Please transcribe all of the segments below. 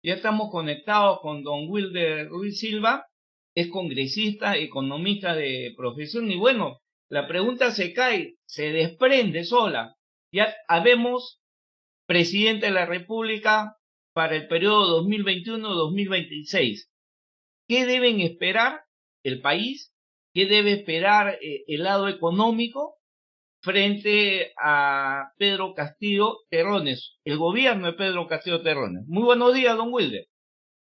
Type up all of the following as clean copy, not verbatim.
Ya estamos conectados con don Wilder Ruiz Silva, es congresista, economista de profesión, y bueno, la pregunta se cae, se desprende sola. Ya habemos presidente de la República para el periodo 2021-2026. ¿Qué deben esperar el país? ¿Qué debe esperar el lado económico frente a Pedro Castillo Terrones, el gobierno de Pedro Castillo Terrones? Muy buenos días, don Wilder.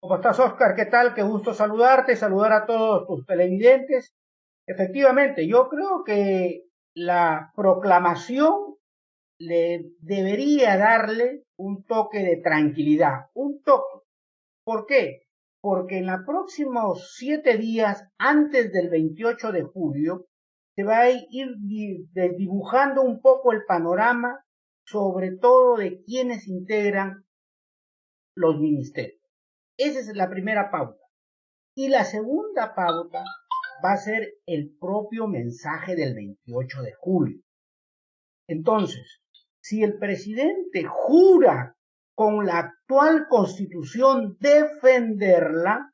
¿Cómo estás, Oscar? ¿Qué tal? Qué gusto saludarte, saludar a todos tus televidentes. Efectivamente, yo creo que la proclamación le debería darle un toque de tranquilidad, un toque. ¿Por qué? Porque en los próximos 7 días, antes del 28 de julio, se va a ir dibujando un poco el panorama, sobre todo de quienes integran los ministerios. Esa es la primera pauta. Y la segunda pauta va a ser el propio mensaje del 28 de julio. Entonces, si el presidente jura con la actual constitución defenderla,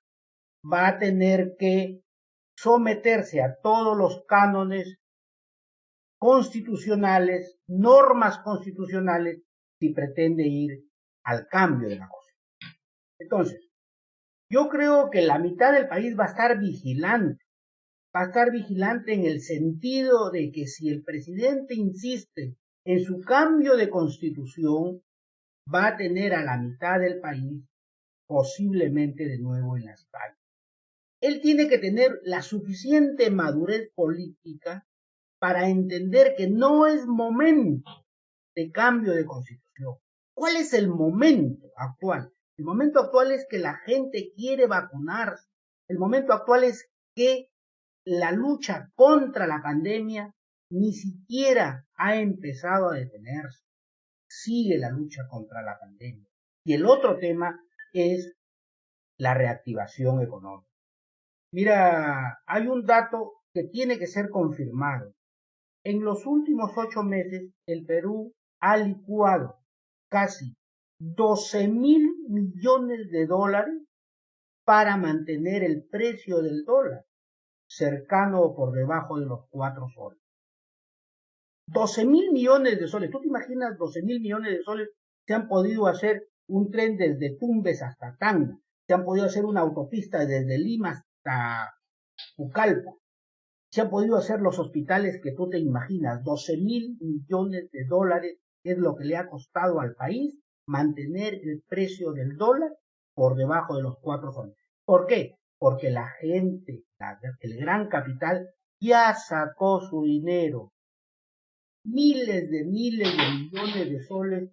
va a tener que someterse a todos los cánones constitucionales, normas constitucionales, si pretende ir al cambio de la constitución. Entonces, yo creo que la mitad del país va a estar vigilante en el sentido de que si el presidente insiste en su cambio de constitución, va a tener a la mitad del país posiblemente de nuevo en las calles. Él tiene que tener la suficiente madurez política para entender que no es momento de cambio de constitución. ¿Cuál es el momento actual? El momento actual es que la gente quiere vacunarse. El momento actual es que la lucha contra la pandemia ni siquiera ha empezado a detenerse. Sigue la lucha contra la pandemia. Y el otro tema es la reactivación económica. Mira, hay un dato que tiene que ser confirmado. En los últimos 8 meses, el Perú ha licuado casi 12.000 millones de dólares para mantener el precio del dólar cercano o por debajo de los 4 soles. 12.000 millones de soles. ¿Tú te imaginas 12.000 millones de soles? Se han podido hacer un tren desde Tumbes hasta Tacna. Se han podido hacer una autopista desde Lima hasta Pucallpa. Se han podido hacer los hospitales que tú te imaginas. 12.000 millones de dólares es lo que le ha costado al país mantener el precio del dólar por debajo de los 4 soles. ¿Por qué? Porque la gente, el gran capital, ya sacó su dinero. Miles de millones de soles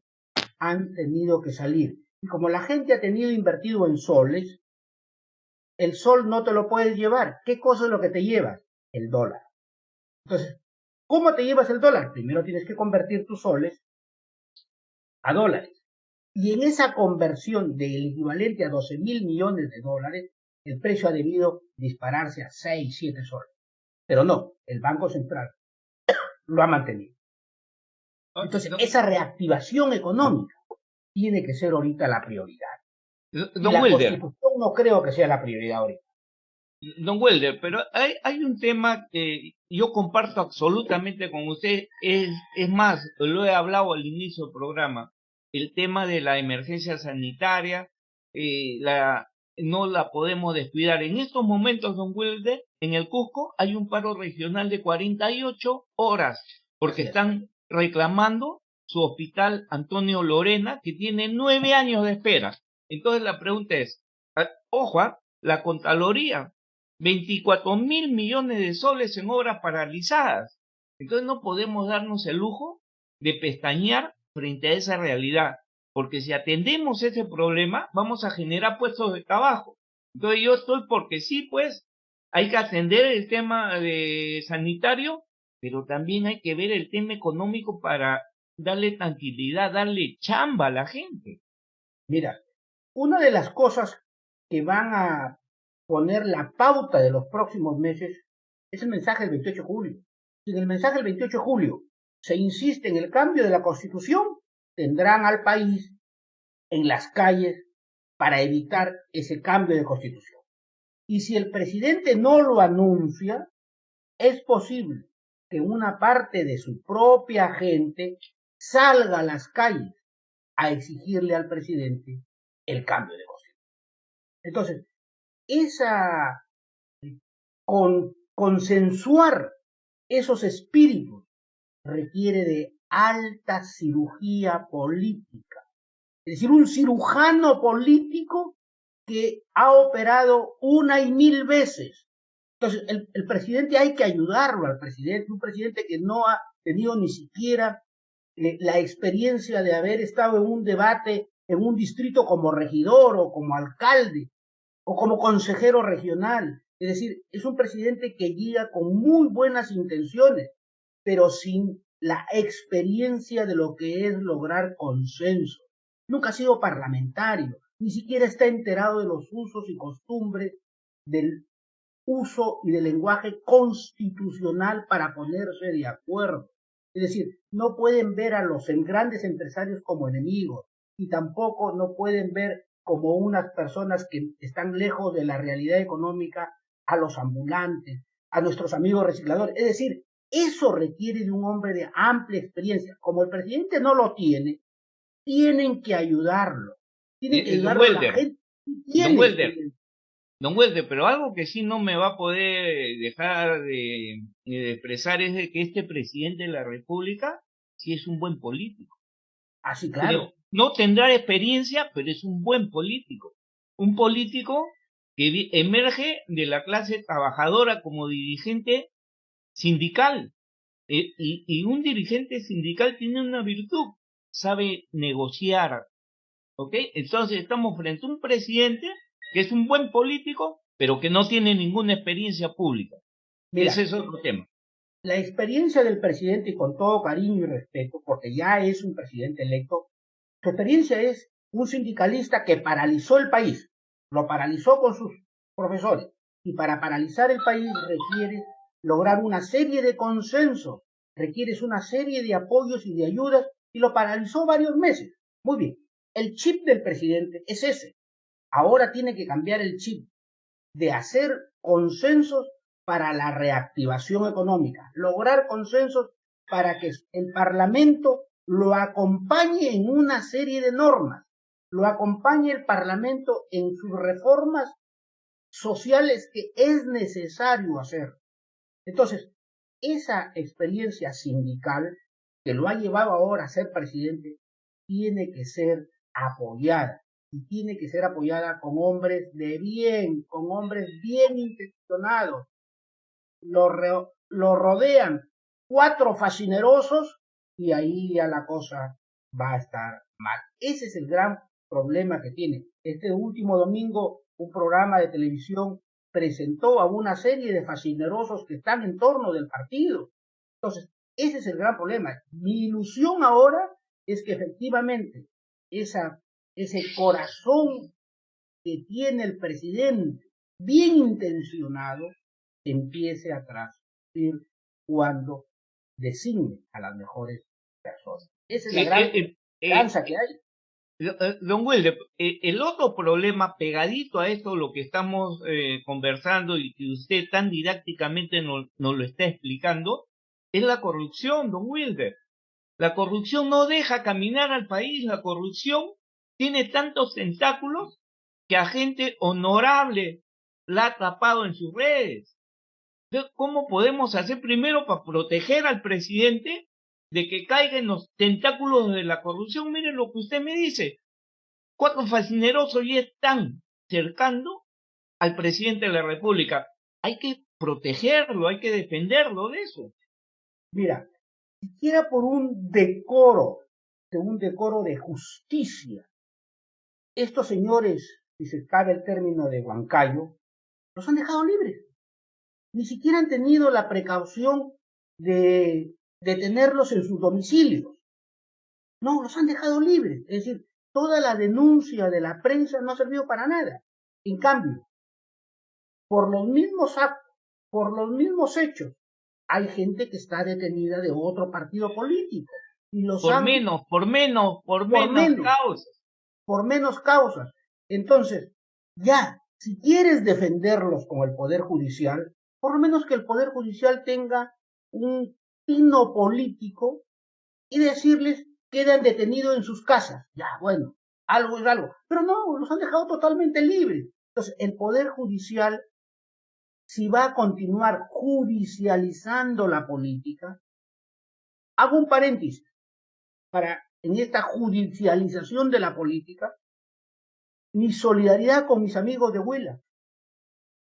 han tenido que salir. Y como la gente ha tenido invertido en soles, el sol no te lo puedes llevar. ¿Qué cosa es lo que te llevas? El dólar. Entonces, ¿cómo te llevas el dólar? Primero tienes que convertir tus soles a dólares. Y en esa conversión del equivalente a 12.000 millones de dólares, el precio ha debido dispararse a 6, 7 soles. Pero no, el Banco Central lo ha mantenido. Entonces, esa reactivación económica tiene que ser ahorita la prioridad. Y Don la Wilder, constitución no creo que sea la prioridad ahorita. don Wilder, pero hay un tema que yo comparto absolutamente con usted, es más, lo he hablado al inicio del programa, el tema de la emergencia sanitaria, no la podemos descuidar. En estos momentos, don Wilder, en el Cusco hay un paro regional de 48 horas, porque están reclamando su hospital Antonio Lorena, que tiene 9 años de espera. Entonces la pregunta es, ojo, la Contraloría 24.000 millones de soles en obras paralizadas. Entonces no podemos darnos el lujo de pestañear frente a esa realidad, porque si atendemos ese problema, vamos a generar puestos de trabajo. Entonces yo estoy porque sí, pues, hay que atender el tema de sanitario, pero también hay que ver el tema económico para darle tranquilidad, darle chamba a la gente. Mira, una de las cosas que van a poner la pauta de los próximos meses es el mensaje del 28 de julio. Si en el mensaje del 28 de julio se insiste en el cambio de la constitución, tendrán al país en las calles para evitar ese cambio de constitución. Y si el presidente no lo anuncia, es posible que una parte de su propia gente salga a las calles a exigirle al presidente el cambio de constitución. Entonces, esa consensuar esos espíritus requiere de alta cirugía política. Es decir, un cirujano político que ha operado una y mil veces. Entonces, el presidente hay que ayudarlo al presidente, un presidente que no ha tenido ni siquiera la experiencia de haber estado en un debate en un distrito como regidor o como alcalde o como consejero regional. Es decir, es un presidente que llega con muy buenas intenciones, pero sin la experiencia de lo que es lograr consenso. Nunca ha sido parlamentario, ni siquiera está enterado de los usos y costumbres del uso y del lenguaje constitucional para ponerse de acuerdo. Es decir, no pueden ver a los grandes empresarios como enemigos y tampoco no pueden ver como unas personas que están lejos de la realidad económica a los ambulantes, a nuestros amigos recicladores. Es decir, eso requiere de un hombre de amplia experiencia. Como el presidente no lo tiene, tienen que ayudarlo. Tienen que Don ayudarlo a la Welder, gente. Don Welder, Don Welder, pero algo que sí no me va a poder dejar de expresar es de que este presidente de la República sí es un buen político. Así, claro. No tendrá experiencia, pero es un buen político. Un político que emerge de la clase trabajadora como dirigente sindical. Y un dirigente sindical tiene una virtud, sabe negociar. ¿Ok? Entonces estamos frente a un presidente que es un buen político, pero que no tiene ninguna experiencia pública. Mira, Ese es otro tema. La experiencia del presidente, y con todo cariño y respeto, porque ya es un presidente electo, su experiencia es un sindicalista que paralizó el país, lo paralizó con sus profesores, y para paralizar el país requiere lograr una serie de consensos, requieres una serie de apoyos y de ayudas, y lo paralizó varios meses. Muy bien, el chip del presidente es ese. Ahora tiene que cambiar el chip de hacer consensos para la reactivación económica, lograr consensos para que el Parlamento lo acompañe en una serie de normas, lo acompañe el Parlamento en sus reformas sociales que es necesario hacer. Entonces, esa experiencia sindical que lo ha llevado ahora a ser presidente tiene que ser apoyada y tiene que ser apoyada con hombres de bien, con hombres bien intencionados. Lo rodean 4 fascinerosos y ahí ya la cosa va a estar mal. Ese es el gran problema que tiene. Este último domingo un programa de televisión presentó a una serie de fascinerosos que están en torno del partido. Entonces, ese es el gran problema. Mi ilusión ahora es que efectivamente ese corazón que tiene el presidente, bien intencionado, empiece a transmitir cuando designe a las mejores personas. Esa es la gran esperanza que hay. Don Wilder, el otro problema pegadito a esto, lo que estamos conversando y que usted tan didácticamente nos lo está explicando, es la corrupción, don Wilder. La corrupción no deja caminar al país, la corrupción tiene tantos tentáculos que a gente honorable la ha atrapado en sus redes. Entonces, ¿cómo podemos hacer primero para proteger al presidente de que caiga en los tentáculos de la corrupción? Miren lo que usted me dice. 4 fascinerosos ya están cercando al presidente de la República. Hay que protegerlo, hay que defenderlo de eso. Mira, siquiera por un decoro de justicia, estos señores, si se cabe el término de Huancayo, los han dejado libres. Ni siquiera han tenido la precaución de tenerlos en sus domicilios. No, los han dejado libres. Es decir, toda la denuncia de la prensa no ha servido para nada. En cambio, por los mismos actos, por los mismos hechos, hay gente que está detenida de otro partido político. Y los por menos causas. Por menos causas. Entonces, ya, si quieres defenderlos con el Poder Judicial, por lo menos que el Poder Judicial tenga un tino político y decirles quedan detenidos en sus casas. Ya, bueno, algo es algo. Pero no, los han dejado totalmente libres. Entonces, el Poder Judicial, si va a continuar judicializando la política, hago un paréntesis para, en esta judicialización de la política, mi solidaridad con mis amigos de Huila.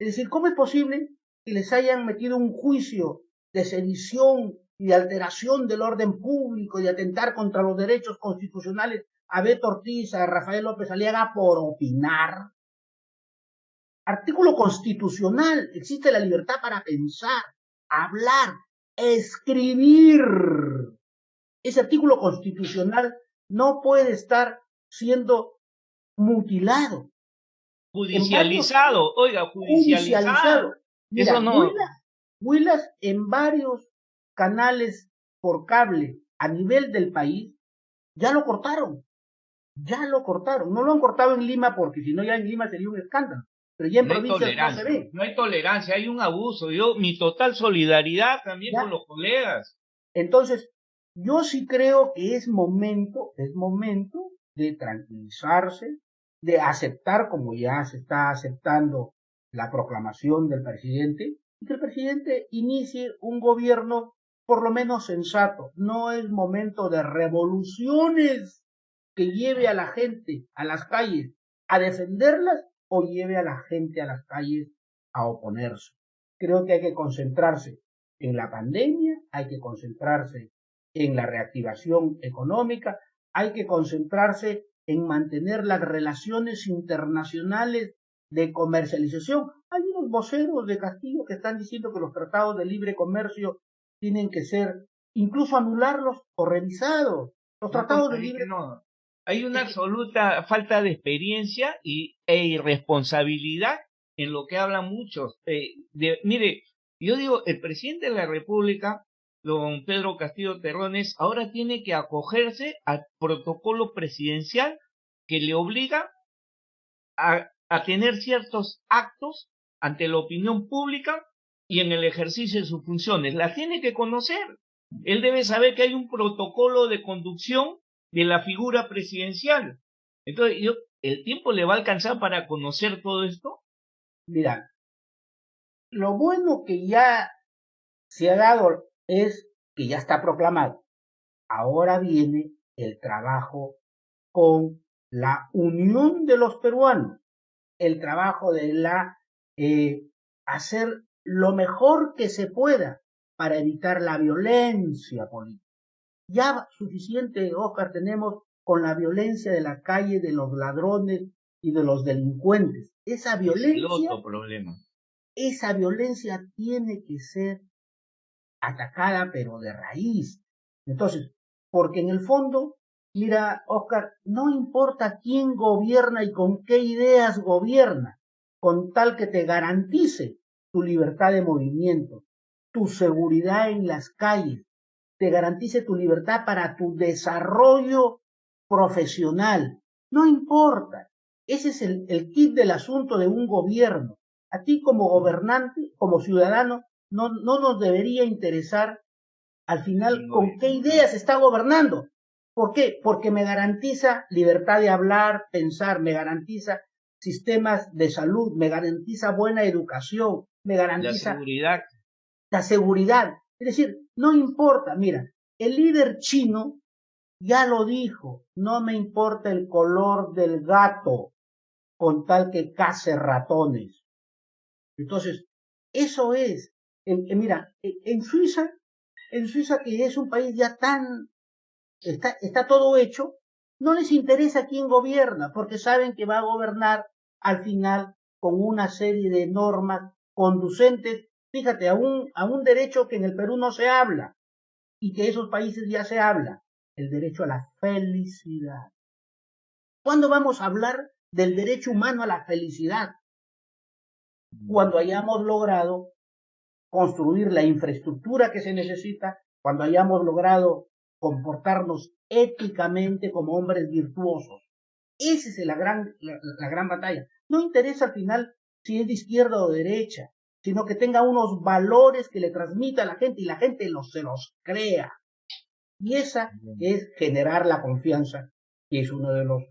Es decir, ¿cómo es posible que les hayan metido un juicio de sedición y de alteración del orden público y de atentar contra los derechos constitucionales a Beto Ortiz, a Rafael López Aliaga por opinar? Artículo constitucional, existe la libertad para pensar, hablar, escribir. Ese artículo constitucional no puede estar siendo mutilado. Judicializado, oiga, judicializado. Mira, Eso no. Huilas en varios canales por cable a nivel del país ya lo cortaron. Ya lo cortaron. No lo han cortado en Lima porque si no ya en Lima sería un escándalo. Pero ya en provincias no se ve. No hay tolerancia, hay un abuso. Yo, mi total solidaridad también con los colegas. Entonces, yo sí creo que es momento de tranquilizarse, de aceptar, como ya se está aceptando la proclamación del presidente, y que el presidente inicie un gobierno por lo menos sensato. No es momento de revoluciones que lleve a la gente a las calles a defenderlas o lleve a la gente a las calles a oponerse. Creo que hay que concentrarse en la pandemia, hay que concentrarse en la reactivación económica, hay que concentrarse en mantener las relaciones internacionales de comercialización. Hay unos voceros de Castillo que están diciendo que los tratados de libre comercio tienen que ser, incluso anularlos o revisados. Los tratados de libre no. Hay una absoluta falta de experiencia e irresponsabilidad en lo que hablan muchos. Mire, yo digo, el presidente de la República, don Pedro Castillo Terrones, ahora tiene que acogerse al protocolo presidencial que le obliga a tener ciertos actos ante la opinión pública y en el ejercicio de sus funciones. Las tiene que conocer. Él debe saber que hay un protocolo de conducción de la figura presidencial. Entonces, ¿el tiempo le va a alcanzar para conocer todo esto? Mira, lo bueno que ya se ha dado es que ya está proclamado. Ahora viene el trabajo con la unión de los peruanos, el trabajo de hacer lo mejor que se pueda para evitar la violencia política. Ya suficiente, Oscar, tenemos con la violencia de la calle, de los ladrones y de los delincuentes. Esa violencia, esa violencia tiene que ser atacada, pero de raíz. Entonces, porque en el fondo, mira, Oscar, no importa quién gobierna y con qué ideas gobierna, con tal que te garantice tu libertad de movimiento, tu seguridad en las calles, te garantice tu libertad para tu desarrollo profesional. No importa. Ese es el kit del asunto de un gobierno. A ti como gobernante, como ciudadano, no nos debería interesar al final con qué ideas se está gobernando. ¿Por qué? Porque me garantiza libertad de hablar, pensar, me garantiza sistemas de salud, me garantiza buena educación, me garantiza la seguridad. Es decir, no importa, mira, el líder chino ya lo dijo, no me importa el color del gato con tal que case ratones. Entonces, eso es. Mira, en Suiza que es un país ya está todo hecho, no les interesa quién gobierna, porque saben que va a gobernar al final con una serie de normas conducentes, fíjate, a un derecho que en el Perú no se habla, y que esos países ya se habla, el derecho a la felicidad. ¿Cuándo vamos a hablar del derecho humano a la felicidad? Cuando hayamos logrado construir la infraestructura que se necesita, cuando hayamos logrado comportarnos éticamente como hombres virtuosos. Esa es la gran batalla. No interesa al final si es de izquierda o de derecha, sino que tenga unos valores que le transmita a la gente y la gente se los crea. Y esa es generar la confianza, que es uno de los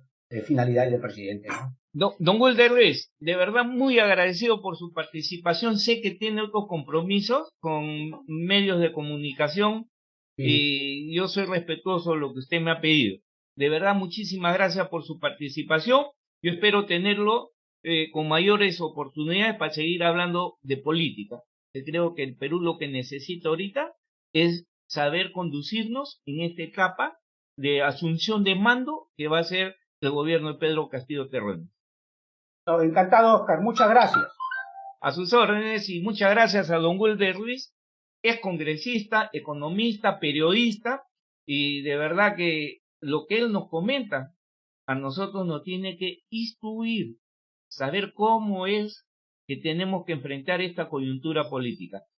finalidades del presidente, ¿no? Don Wilder Luis, de verdad muy agradecido por su participación. Sé que tiene otros compromisos con medios de comunicación Sí. y yo soy respetuoso de lo que usted me ha pedido. De verdad, muchísimas gracias por su participación. Yo espero tenerlo con mayores oportunidades para seguir hablando de política. Yo creo que el Perú lo que necesita ahorita es saber conducirnos en esta etapa de asunción de mando que va a ser el gobierno de Pedro Castillo Terrones. Encantado, Oscar. Muchas gracias. A sus órdenes y muchas gracias a don Wilder Ruiz. Es congresista, economista, periodista y de verdad que lo que él nos comenta a nosotros nos tiene que instruir, saber cómo es que tenemos que enfrentar esta coyuntura política.